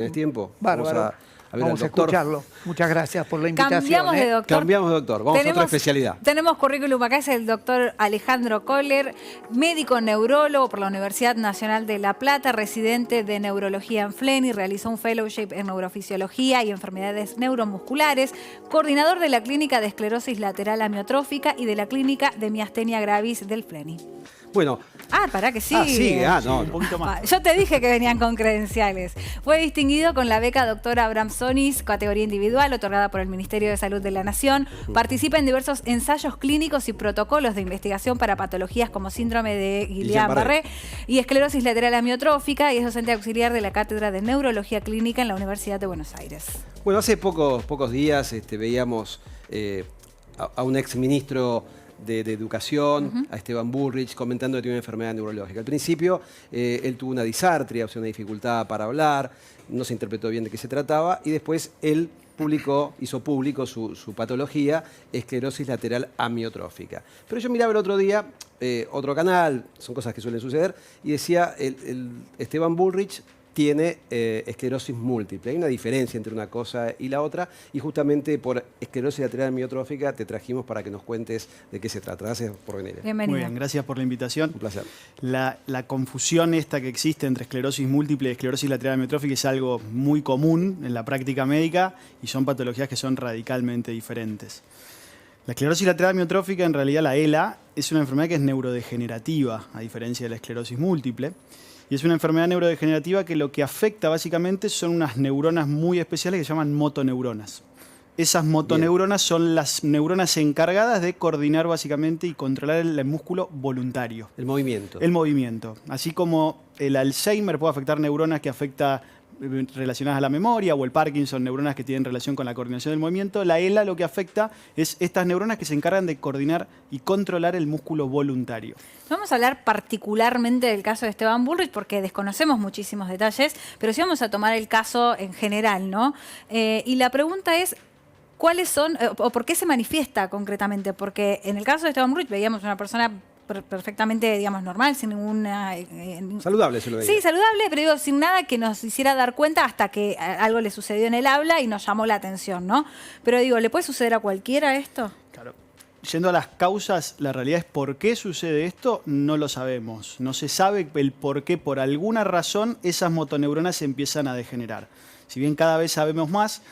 ¿Tienes tiempo? Bárbaro. Vamos a escucharlo. Muchas gracias por la invitación. Cambiamos de doctor. Cambiamos de doctor. Vamos a otra especialidad. Tenemos currículum acá, es el doctor Alejandro Kohler, médico neurólogo por la Universidad Nacional de La Plata, residente de neurología en FLENI, realizó un fellowship en neurofisiología y enfermedades neuromusculares, coordinador de la clínica de esclerosis lateral amiotrófica y de la clínica de miastenia gravis del FLENI. Bueno. Pará que sí. Sigue. No. Un poquito más. Yo te dije que venían con credenciales. Fue distinguido con la beca Doctora Abraham Sonis, categoría individual, otorgada por el Ministerio de Salud de la Nación. Participa en diversos ensayos clínicos y protocolos de investigación para patologías como síndrome de Guillain-Barré y esclerosis lateral amiotrófica, y es docente auxiliar de la Cátedra de Neurología Clínica en la Universidad de Buenos Aires. Bueno, hace pocos días veíamos a un exministro de Educación, a Esteban Bullrich, comentando que tiene una enfermedad neurológica. Al principio, él tuvo una disartria, o sea, una dificultad para hablar, no se interpretó bien de qué se trataba, y después él hizo público su patología, esclerosis lateral amiotrófica. Pero yo miraba el otro día otro canal, son cosas que suelen suceder, y decía, Esteban Bullrich tiene esclerosis múltiple. Hay una diferencia entre una cosa y la otra, y justamente por esclerosis lateral amiotrófica te trajimos para que nos cuentes de qué se trata. Gracias por venir. Bienvenido. Muy bien, gracias por la invitación. Un placer. La confusión esta que existe entre esclerosis múltiple y esclerosis lateral amiotrófica es algo muy común en la práctica médica y son patologías que son radicalmente diferentes. La esclerosis lateral amiotrófica, en realidad la ELA, es una enfermedad que es neurodegenerativa, a diferencia de la esclerosis múltiple. Y es una enfermedad neurodegenerativa que lo que afecta básicamente son unas neuronas muy especiales que se llaman motoneuronas. Esas motoneuronas son las neuronas encargadas de coordinar básicamente y controlar el músculo voluntario. El movimiento. El movimiento. Así como el Alzheimer puede afectar neuronas que afecta relacionadas a la memoria, o el Parkinson, neuronas que tienen relación con la coordinación del movimiento, la ELA lo que afecta es estas neuronas que se encargan de coordinar y controlar el músculo voluntario. Vamos a hablar particularmente del caso de Esteban Bullrich porque desconocemos muchísimos detalles, pero sí vamos a tomar el caso en general, ¿no? Y la pregunta es, ¿cuáles son, o por qué se manifiesta concretamente? Porque en el caso de Esteban Bullrich veíamos una persona perfectamente, digamos, normal, sin ninguna... Saludable, se lo veía. Sí, saludable, pero digo, sin nada que nos hiciera dar cuenta hasta que algo le sucedió en el habla y nos llamó la atención, ¿no? Pero digo, ¿le puede suceder a cualquiera esto? Claro. Yendo a las causas, la realidad es por qué sucede esto, no lo sabemos. No se sabe el por qué, por alguna razón, esas motoneuronas se empiezan a degenerar. Si bien cada vez sabemos más,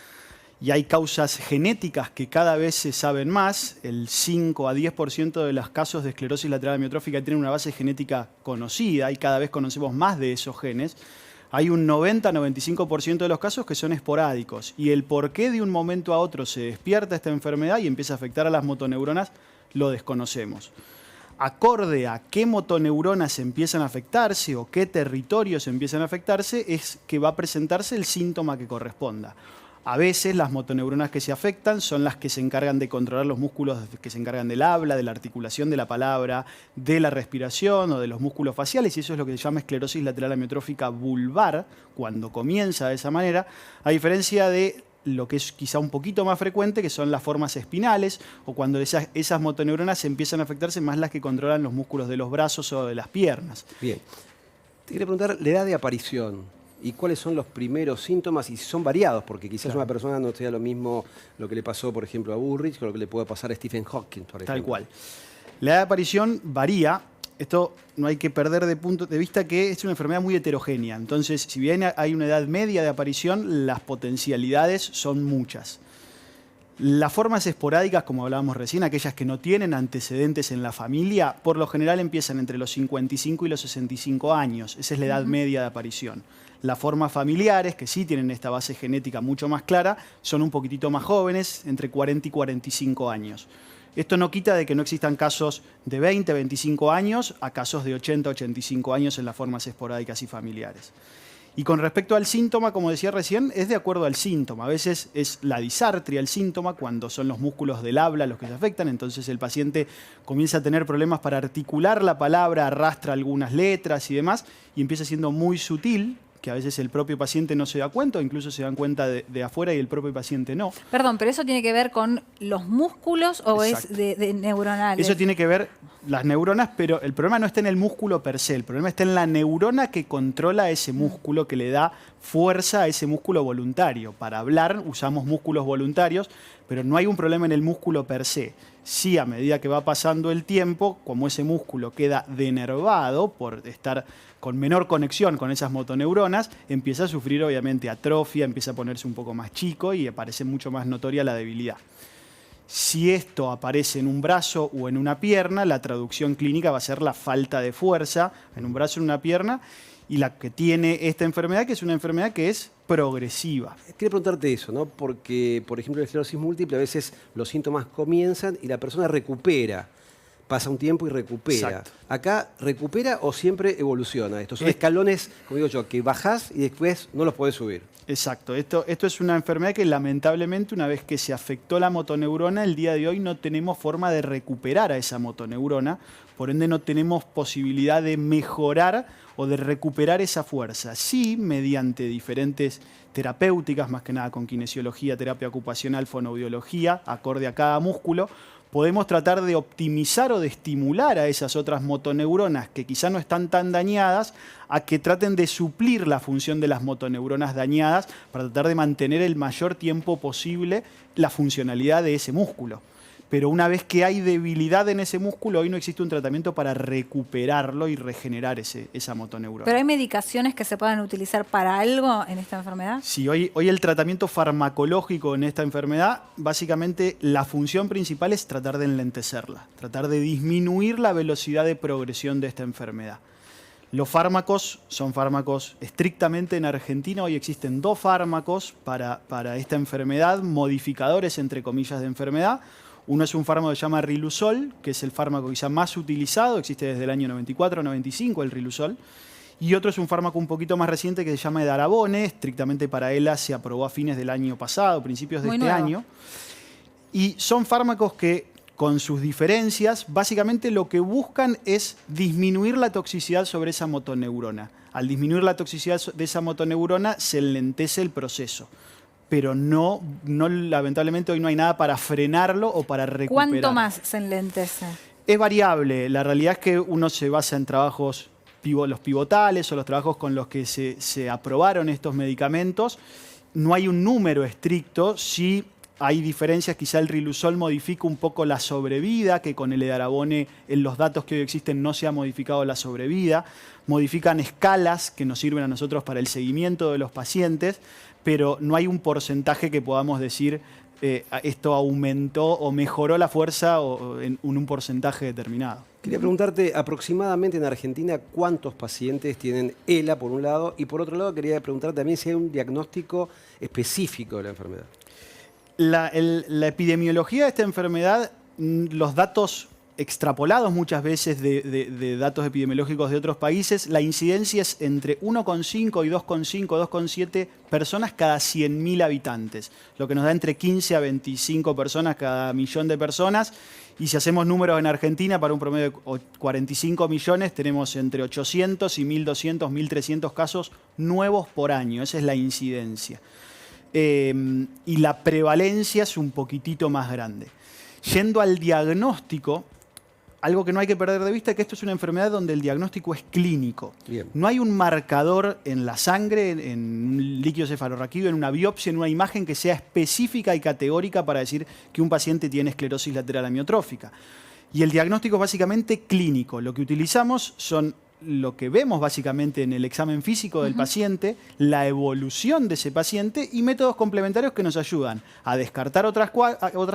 y hay causas genéticas que cada vez se saben más, el 5 a 10% de los casos de esclerosis lateral amiotrófica tienen una base genética conocida y cada vez conocemos más de esos genes. Hay un 90-95% de los casos que son esporádicos, y el por qué de un momento a otro se despierta esta enfermedad y empieza a afectar a las motoneuronas lo desconocemos. Acorde a qué motoneuronas empiezan a afectarse o qué territorios empiezan a afectarse es que va a presentarse el síntoma que corresponda. A veces las motoneuronas que se afectan son las que se encargan de controlar los músculos que se encargan del habla, de la articulación de la palabra, de la respiración o de los músculos faciales, y eso es lo que se llama esclerosis lateral amiotrófica vulvar, cuando comienza de esa manera, a diferencia de lo que es quizá un poquito más frecuente, que son las formas espinales, o cuando esas motoneuronas empiezan a afectarse más las que controlan los músculos de los brazos o de las piernas. Bien. Te quería preguntar la edad de aparición. ¿Y cuáles son los primeros síntomas? Y si son variados, porque quizás una persona no sea lo mismo lo que le pasó, por ejemplo, a Bullrich, que lo que le puede pasar a Stephen Hawking, por ejemplo. Tal cual. La edad de aparición varía. Esto no hay que perder de punto de vista que es una enfermedad muy heterogénea. Entonces, si bien hay una edad media de aparición, las potencialidades son muchas. Las formas esporádicas, como hablábamos recién, aquellas que no tienen antecedentes en la familia, por lo general empiezan entre los 55 y los 65 años. Esa es la edad media de aparición. Las formas familiares, que sí tienen esta base genética mucho más clara, son un poquitito más jóvenes, entre 40 y 45 años. Esto no quita de que no existan casos de 20, 25 años a casos de 80, 85 años en las formas esporádicas y familiares. Y con respecto al síntoma, como decía recién, es de acuerdo al síntoma. A veces es la disartria el síntoma, cuando son los músculos del habla los que se afectan, entonces el paciente comienza a tener problemas para articular la palabra, arrastra algunas letras y demás, y empieza siendo muy sutil, que a veces el propio paciente no se da cuenta, o incluso se dan cuenta de afuera y el propio paciente no. Perdón, pero ¿eso tiene que ver con los músculos o Exacto. es de neuronales? Eso tiene que ver las neuronas, pero el problema no está en el músculo per se, el problema está en la neurona que controla ese músculo, que le da fuerza a ese músculo voluntario. Para hablar usamos músculos voluntarios, pero no hay un problema en el músculo per se. Sí, a medida que va pasando el tiempo, como ese músculo queda denervado por estar con menor conexión con esas motoneuronas, empieza a sufrir obviamente atrofia, empieza a ponerse un poco más chico y aparece mucho más notoria la debilidad. Si esto aparece en un brazo o en una pierna, la traducción clínica va a ser la falta de fuerza en un brazo o en una pierna, y la que tiene esta enfermedad, que es una enfermedad que es progresiva. Quería preguntarte eso, ¿no? Porque, por ejemplo, la esclerosis múltiple a veces los síntomas comienzan y la persona recupera. Pasa un tiempo y recupera. Exacto. ¿Acá recupera o siempre evoluciona? Estos son escalones, como digo yo, que bajás y después no los podés subir. Exacto. Esto es una enfermedad que lamentablemente una vez que se afectó la motoneurona, el día de hoy no tenemos forma de recuperar a esa motoneurona, por ende no tenemos posibilidad de mejorar o de recuperar esa fuerza. Sí, mediante diferentes terapéuticas, más que nada con kinesiología, terapia ocupacional, fonoaudiología, acorde a cada músculo, podemos tratar de optimizar o de estimular a esas otras motoneuronas que quizá no están tan dañadas, a que traten de suplir la función de las motoneuronas dañadas para tratar de mantener el mayor tiempo posible la funcionalidad de ese músculo. Pero una vez que hay debilidad en ese músculo, hoy no existe un tratamiento para recuperarlo y regenerar esa motoneurona. ¿Pero hay medicaciones que se puedan utilizar para algo en esta enfermedad? Sí, hoy el tratamiento farmacológico en esta enfermedad, básicamente la función principal es tratar de enlentecerla, tratar de disminuir la velocidad de progresión de esta enfermedad. Los fármacos son fármacos estrictamente en Argentina. Hoy existen 2 fármacos para esta enfermedad, modificadores entre comillas de enfermedad. Uno es un fármaco que se llama Riluzol, que es el fármaco quizá más utilizado, existe desde el año 94-95 el Riluzol. Y otro es un fármaco un poquito más reciente que se llama Edarabone, estrictamente para ELA se aprobó a fines del año pasado, principios de este año. Y son fármacos que, con sus diferencias, básicamente lo que buscan es disminuir la toxicidad sobre esa motoneurona. Al disminuir la toxicidad de esa motoneurona se enlentece el proceso. Pero no, lamentablemente hoy no hay nada para frenarlo o para recuperar. ¿Cuánto más se enlentece? Es variable. La realidad es que uno se basa en trabajos, los pivotales o los trabajos con los que se aprobaron estos medicamentos. No hay un número estricto. Sí hay diferencias. Quizá el Riluzol modifica un poco la sobrevida, que con el Edarabone en los datos que hoy existen no se ha modificado la sobrevida. Modifican escalas que nos sirven a nosotros para el seguimiento de los pacientes, pero no hay un porcentaje que podamos decir esto aumentó o mejoró la fuerza en un porcentaje determinado. Quería preguntarte aproximadamente en Argentina cuántos pacientes tienen ELA por un lado y por otro lado quería preguntar también si hay un diagnóstico específico de la enfermedad. La epidemiología de esta enfermedad, los datos extrapolados muchas veces de datos epidemiológicos de otros países, la incidencia es entre 1,5 y 2,5, 2,7 personas cada 100.000 habitantes, lo que nos da entre 15 a 25 personas cada millón de personas. Y si hacemos números en Argentina, para un promedio de 45 millones, tenemos entre 800 y 1.200, 1.300 casos nuevos por año. Esa es la incidencia. Y la prevalencia es un poquitito más grande. Yendo al diagnóstico, algo que no hay que perder de vista es que esto es una enfermedad donde el diagnóstico es clínico. Bien. No hay un marcador en la sangre, en un líquido cefalorraquídeo, en una biopsia, en una imagen que sea específica y categórica para decir que un paciente tiene esclerosis lateral amiotrófica. Y el diagnóstico es básicamente clínico. Lo que utilizamos son lo que vemos básicamente en el examen físico del paciente, la evolución de ese paciente y métodos complementarios que nos ayudan a descartar otras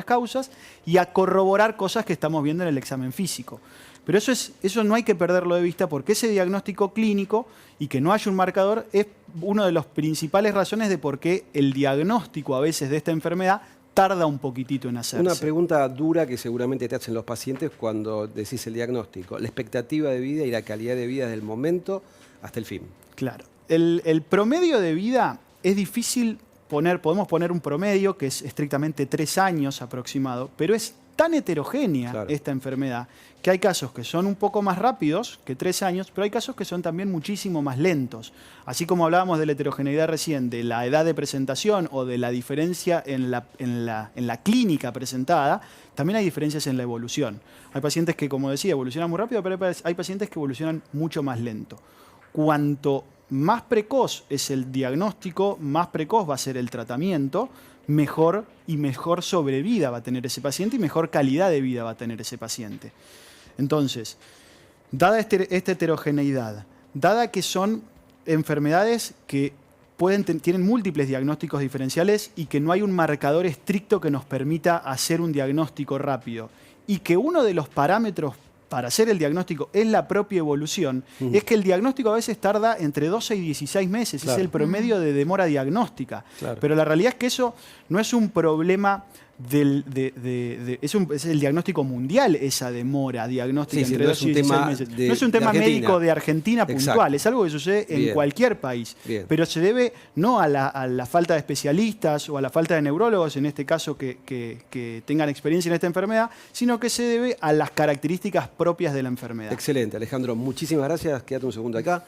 causas y a corroborar cosas que estamos viendo en el examen físico. Pero eso no hay que perderlo de vista porque ese diagnóstico clínico y que no haya un marcador es una de las principales razones de por qué el diagnóstico a veces de esta enfermedad tarda un poquitito en hacerse. Una pregunta dura que seguramente te hacen los pacientes cuando decís el diagnóstico. La expectativa de vida y la calidad de vida desde el momento hasta el fin. Claro. El promedio de vida es difícil podemos poner un promedio que es estrictamente 3 años aproximado, pero es tan heterogénea Claro. esta enfermedad que hay casos que son un poco más rápidos que 3 años, pero hay casos que son también muchísimo más lentos. Así como hablábamos de la heterogeneidad recién, de la edad de presentación o de la diferencia en la clínica presentada, también hay diferencias en la evolución. Hay pacientes que, como decía, evolucionan muy rápido, pero hay pacientes que evolucionan mucho más lento. Cuanto más precoz es el diagnóstico, más precoz va a ser el tratamiento, mejor sobrevida va a tener ese paciente y mejor calidad de vida va a tener ese paciente. Entonces, dada esta heterogeneidad, dada que son enfermedades que tienen múltiples diagnósticos diferenciales y que no hay un marcador estricto que nos permita hacer un diagnóstico rápido, y que uno de los parámetros para hacer el diagnóstico es la propia evolución, es que el diagnóstico a veces tarda entre 12 y 16 meses, Claro. es el promedio de demora diagnóstica. Claro. Pero la realidad es que eso no es un problema es el diagnóstico mundial, esa demora diagnóstica Sí, sí, entre no 12 y es un 16 tema meses. de- No es un de tema Argentina. médico de Argentina puntual, Exacto. es algo que sucede en Bien. cualquier país. Bien. Pero se debe no a la falta de especialistas o a la falta de neurólogos, en este caso, que tengan experiencia en esta enfermedad, sino que se debe a las características propias de la enfermedad. Excelente, Alejandro. Muchísimas gracias. Quédate un segundo acá.